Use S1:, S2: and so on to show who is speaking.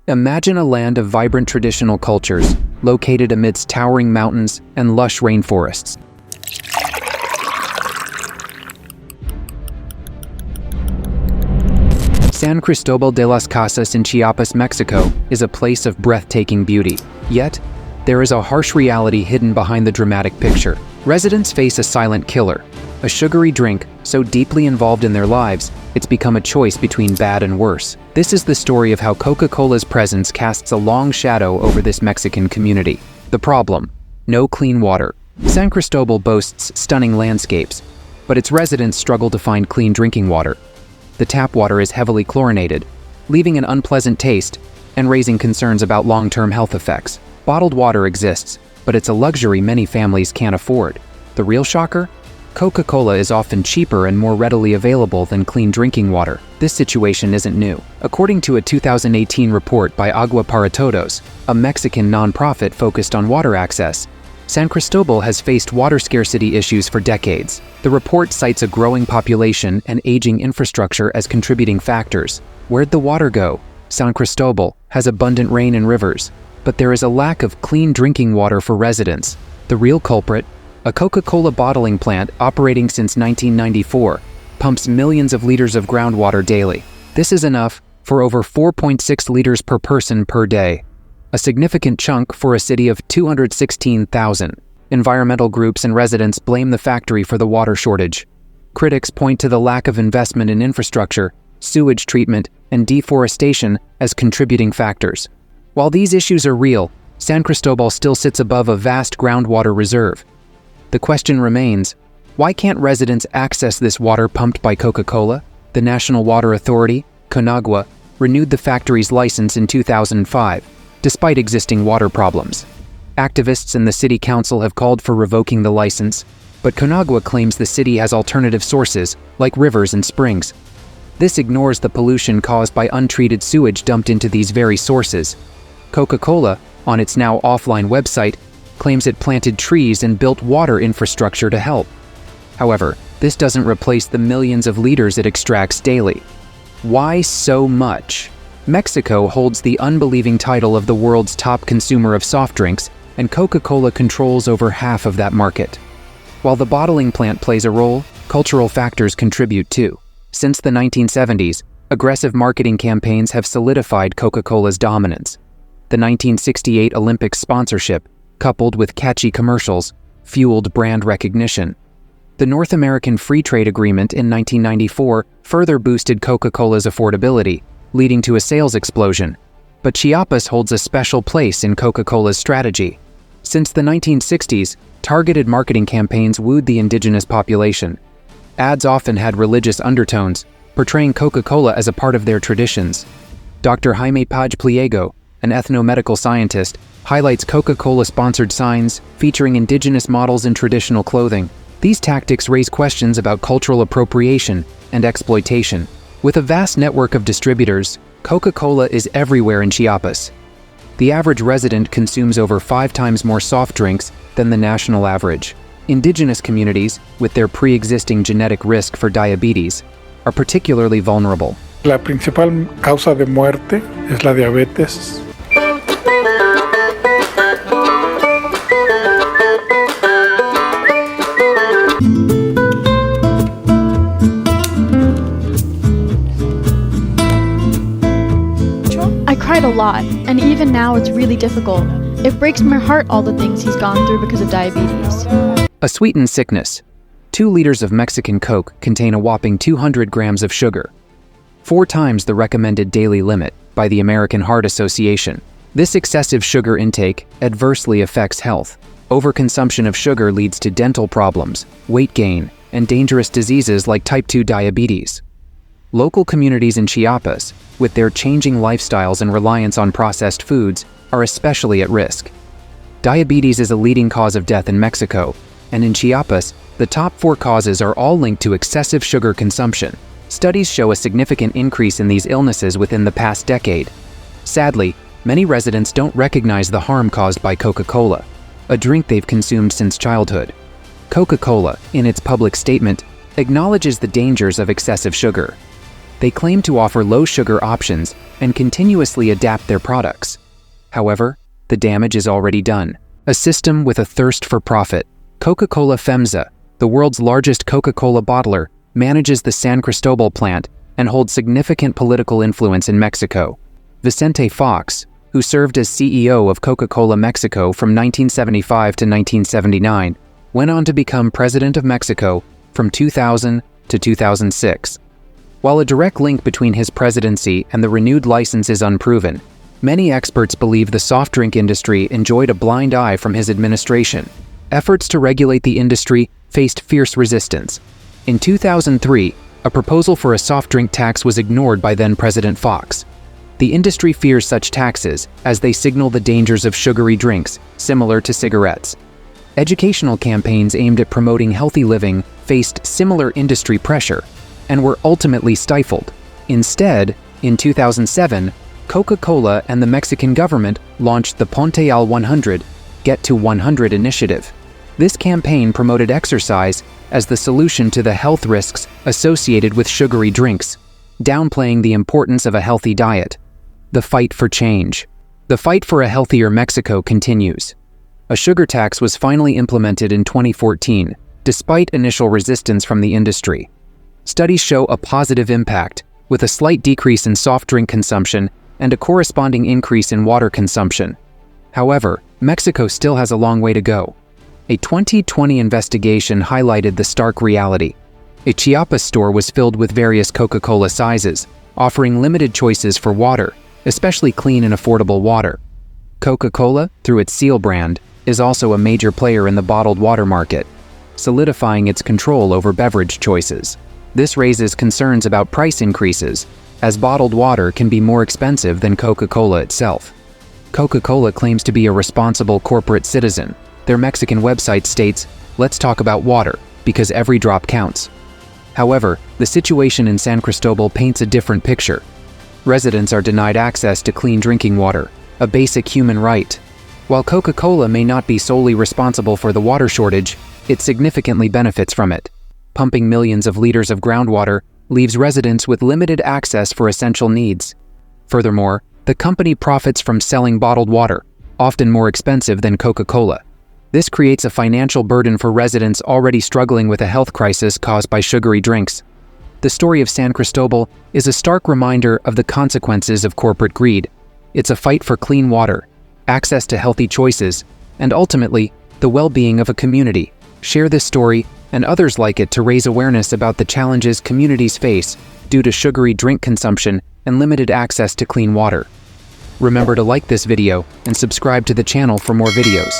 S1: Imagine a land of vibrant traditional cultures, located amidst towering mountains and lush rainforests. San Cristóbal de las Casas in Chiapas, Mexico, is a place of breathtaking beauty. Yet, there is a harsh reality hidden behind the dramatic picture. Residents face a silent killer, a sugary drink so deeply involved in their lives, it's become a choice between bad and worse. This is the story of how Coca-Cola's presence casts a long shadow over this Mexican community. The problem: no clean water. San Cristóbal boasts stunning landscapes, but its residents struggle to find clean drinking water. The tap water is heavily chlorinated, leaving an unpleasant taste and raising concerns about long-term health effects. Bottled water exists, but it's a luxury many families can't afford. The real shocker? Coca-Cola is often cheaper and more readily available than clean drinking water. This situation isn't new. According to a 2018 report by Agua para Todos, a Mexican nonprofit focused on water access, San Cristóbal has faced water scarcity issues for decades. The report cites a growing population and aging infrastructure as contributing factors. Where'd the water go? San Cristóbal has abundant rain and rivers, but there is a lack of clean drinking water for residents. The real culprit? A Coca-Cola bottling plant operating since 1994 pumps millions of liters of groundwater daily. This is enough for over 4.6 liters per person per day, a significant chunk for a city of 216,000. Environmental groups and residents blame the factory for the water shortage. Critics point to the lack of investment in infrastructure, sewage treatment, and deforestation as contributing factors. While these issues are real, San Cristóbal still sits above a vast groundwater reserve. The question remains, why can't residents access this water pumped by Coca-Cola? The National Water Authority, CONAGUA, renewed the factory's license in 2005, despite existing water problems. Activists and the city council have called for revoking the license, but CONAGUA claims the city has alternative sources, like rivers and springs. This ignores the pollution caused by untreated sewage dumped into these very sources. Coca-Cola, on its now offline website, claims it planted trees and built water infrastructure to help. However, this doesn't replace the millions of liters it extracts daily. Why so much? Mexico holds the unbelieving title of the world's top consumer of soft drinks, and Coca-Cola controls over half of that market. While the bottling plant plays a role, cultural factors contribute too. Since the 1970s, aggressive marketing campaigns have solidified Coca-Cola's dominance. The 1968 Olympics sponsorship, coupled with catchy commercials, fueled brand recognition. The North American Free Trade Agreement in 1994 further boosted Coca-Cola's affordability, leading to a sales explosion. But Chiapas holds a special place in Coca-Cola's strategy. Since the 1960s, targeted marketing campaigns wooed the indigenous population. Ads often had religious undertones, portraying Coca-Cola as a part of their traditions. Dr. Jaime Page Pliego, an ethnomedical scientist, highlights Coca-Cola-sponsored signs featuring indigenous models in traditional clothing. These tactics raise questions about cultural appropriation and exploitation. With a vast network of distributors, Coca-Cola is everywhere in Chiapas. The average resident consumes over 5 times more soft drinks than the national average. Indigenous communities, with their pre-existing genetic risk for diabetes, are particularly vulnerable.
S2: La principal causa de muerte es la diabetes.
S3: I cried a lot, and even now it's really difficult. It breaks my heart all the things he's gone through because of diabetes.
S1: A sweetened sickness. 2 liters of Mexican Coke contain a whopping 200 grams of sugar, 4 times the recommended daily limit by the American Heart Association. This excessive sugar intake adversely affects health. Overconsumption of sugar leads to dental problems, weight gain, and dangerous diseases like type 2 diabetes. Local communities in Chiapas, with their changing lifestyles and reliance on processed foods, are especially at risk. Diabetes is a leading cause of death in Mexico, and in Chiapas, the top 4 causes are all linked to excessive sugar consumption. Studies show a significant increase in these illnesses within the past decade. Sadly, many residents don't recognize the harm caused by Coca-Cola, a drink they've consumed since childhood. Coca-Cola, in its public statement, acknowledges the dangers of excessive sugar. They claim to offer low-sugar options and continuously adapt their products. However, the damage is already done. A system with a thirst for profit. Coca-Cola FEMSA, the world's largest Coca-Cola bottler, manages the San Cristóbal plant and holds significant political influence in Mexico. Vicente Fox, who served as CEO of Coca-Cola Mexico from 1975 to 1979, went on to become President of Mexico from 2000 to 2006. While a direct link between his presidency and the renewed license is unproven, many experts believe the soft drink industry enjoyed a blind eye from his administration. Efforts to regulate the industry faced fierce resistance. In 2003, a proposal for a soft drink tax was ignored by then-President Fox. The industry fears such taxes as they signal the dangers of sugary drinks, similar to cigarettes. Educational campaigns aimed at promoting healthy living faced similar industry pressure and were ultimately stifled. Instead, in 2007, Coca-Cola and the Mexican government launched the Ponte al 100, Get to 100 initiative. This campaign promoted exercise as the solution to the health risks associated with sugary drinks, downplaying the importance of a healthy diet. The fight for change. The fight for a healthier Mexico continues. A sugar tax was finally implemented in 2014, despite initial resistance from the industry. Studies show a positive impact, with a slight decrease in soft drink consumption and a corresponding increase in water consumption. However, Mexico still has a long way to go. A 2020 investigation highlighted the stark reality. A Chiapas store was filled with various Coca-Cola sizes, offering limited choices for water, especially clean and affordable water. Coca-Cola, through its Seal brand, is also a major player in the bottled water market, solidifying its control over beverage choices. This raises concerns about price increases, as bottled water can be more expensive than Coca-Cola itself. Coca-Cola claims to be a responsible corporate citizen. Their Mexican website states, "Let's talk about water, because every drop counts." However, the situation in San Cristóbal paints a different picture. Residents are denied access to clean drinking water, a basic human right. While Coca-Cola may not be solely responsible for the water shortage, it significantly benefits from it. Pumping millions of liters of groundwater leaves residents with limited access for essential needs. Furthermore, the company profits from selling bottled water, often more expensive than Coca-Cola. This creates a financial burden for residents already struggling with a health crisis caused by sugary drinks. The story of San Cristóbal is a stark reminder of the consequences of corporate greed. It's a fight for clean water, access to healthy choices, and ultimately, the well-being of a community. Share this story and others like it to raise awareness about the challenges communities face due to sugary drink consumption and limited access to clean water. Remember to like this video and subscribe to the channel for more videos.